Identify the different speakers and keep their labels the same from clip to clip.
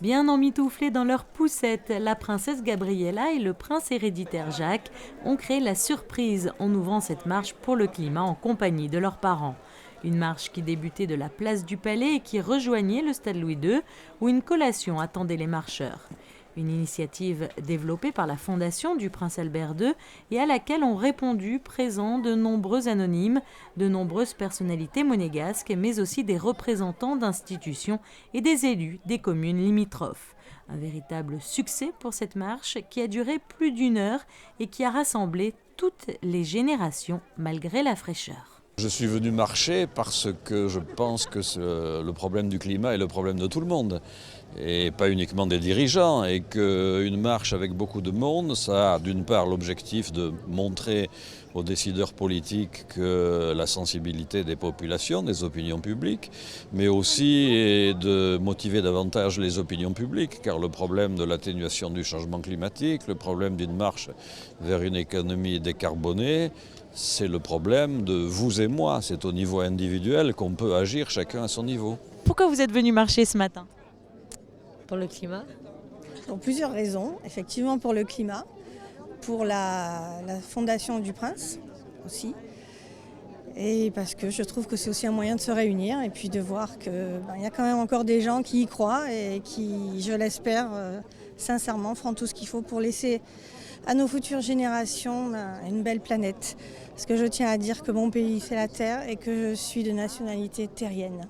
Speaker 1: Bien emmitouflés dans leur poussette, la princesse Gabriella et le prince héréditaire Jacques ont créé la surprise en ouvrant cette marche pour le climat en compagnie de leurs parents. Une marche qui débutait de la place du Palais et qui rejoignait le stade Louis II, où une collation attendait les marcheurs. Une initiative développée par la fondation du prince Albert II et à laquelle ont répondu présents de nombreux anonymes, de nombreuses personnalités monégasques, mais aussi des représentants d'institutions et des élus des communes limitrophes. Un véritable succès pour cette marche qui a duré plus d'1 heure et qui a rassemblé toutes les malgré la fraîcheur.
Speaker 2: Je suis venu marcher parce que je pense que le problème du climat est le problème de tout le monde et pas uniquement des dirigeants, et qu'une marche avec beaucoup de monde, ça a d'une part l'objectif de montrer aux décideurs politiques que la sensibilité des populations, des opinions publiques, mais aussi de motiver davantage les opinions publiques, car le problème de l'atténuation du changement climatique, le problème d'une marche vers une économie décarbonée, c'est le problème de vous et moi. C'est au niveau individuel qu'on peut agir chacun à son niveau.
Speaker 1: Pourquoi vous êtes venu marcher ce matin ?
Speaker 3: Pour le climat.
Speaker 4: Pour plusieurs raisons. Effectivement pour le climat, pour la fondation du prince aussi. Et parce que je trouve que c'est aussi un moyen de se réunir et puis de voir qu'il y a quand même encore des gens qui y croient et qui, je l'espère, sincèrement, feront tout ce qu'il faut pour laisser à nos futures générations une belle planète. Parce que je tiens à dire que mon pays, c'est la Terre et que je suis de nationalité terrienne.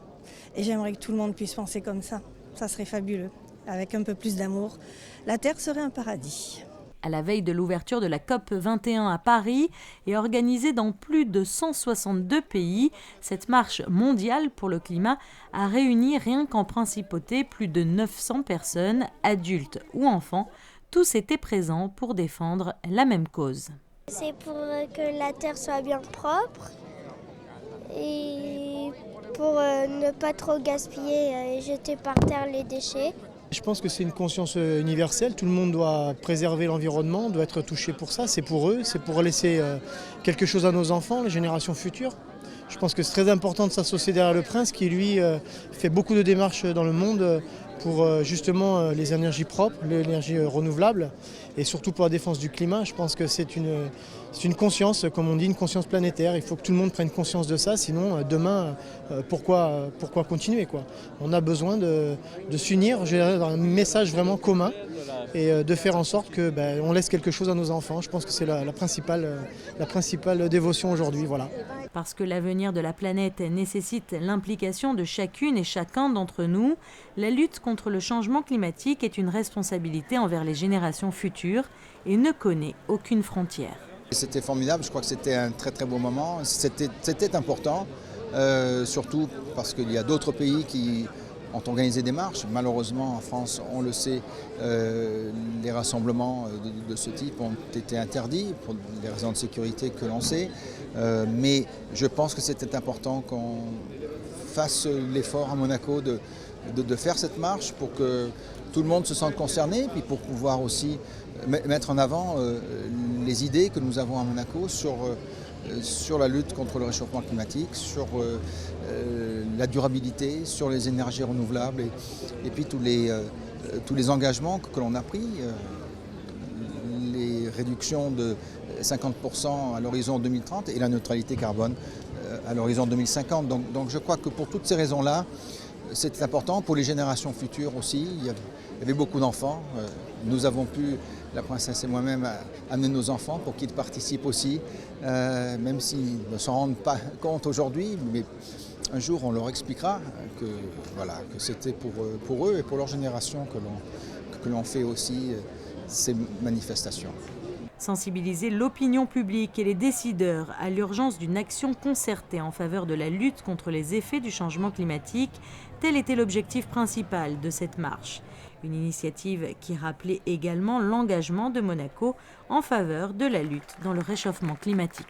Speaker 4: Et j'aimerais que tout le monde puisse penser comme ça. Ça serait fabuleux. Avec un peu plus d'amour, la Terre serait un paradis.
Speaker 1: À la veille de l'ouverture de la COP 21 à Paris et organisée dans plus de 162 pays, cette marche mondiale pour le climat a réuni rien qu'en principauté plus de 900 personnes, adultes ou enfants. Tous étaient présents pour défendre la même cause.
Speaker 5: C'est pour que la terre soit bien propre et pour ne pas trop gaspiller et jeter par terre les déchets.
Speaker 6: Je pense que c'est une conscience universelle, tout le monde doit préserver l'environnement, doit être touché pour ça, c'est pour eux, c'est pour laisser quelque chose à nos enfants, les générations futures. Je pense que c'est très important de s'associer derrière le prince qui lui fait beaucoup de démarches dans le monde pour justement les énergies propres, l'énergie renouvelable et surtout pour la défense du climat. Je pense que c'est une conscience, comme on dit, une conscience planétaire. Il faut que tout le monde prenne conscience de ça, sinon demain, pourquoi continuer quoi. On a besoin de s'unir, dans un message vraiment commun et de faire en sorte que on laisse quelque chose à nos enfants. Je pense que c'est la principale dévotion aujourd'hui. Voilà.
Speaker 1: Parce que l'avenir de la planète nécessite l'implication de chacune et chacun d'entre nous, la lutte contre le changement climatique est une responsabilité envers les générations futures et ne connaît aucune frontière.
Speaker 7: C'était formidable, je crois que c'était un très très beau moment. C'était important, surtout parce qu'il y a d'autres pays qui ont organisé des marches. Malheureusement, en France, on le sait, les rassemblements de ce type ont été interdits pour des raisons de sécurité que l'on sait. Mais je pense que c'était important qu'on fasse l'effort à Monaco de faire cette marche pour que tout le monde se sente concerné, puis pour pouvoir aussi mettre en avant les idées que nous avons à Monaco sur la lutte contre le réchauffement climatique, sur la durabilité, sur les énergies renouvelables et puis tous les engagements que l'on a pris, les réductions de 50% à l'horizon 2030 et la neutralité carbone à l'horizon 2050. Donc je crois que pour toutes ces raisons-là, c'est important pour les générations futures aussi. Il y avait beaucoup d'enfants. Nous avons pu, la princesse et moi-même, amener nos enfants pour qu'ils participent aussi, même s'ils ne s'en rendent pas compte aujourd'hui. Mais un jour, on leur expliquera que c'était pour eux et pour leur génération que l'on fait aussi ces manifestations.
Speaker 1: Sensibiliser l'opinion publique et les décideurs à l'urgence d'une action concertée en faveur de la lutte contre les effets du changement climatique, tel était l'objectif principal de cette marche. Une initiative qui rappelait également l'engagement de Monaco en faveur de la lutte dans le réchauffement climatique.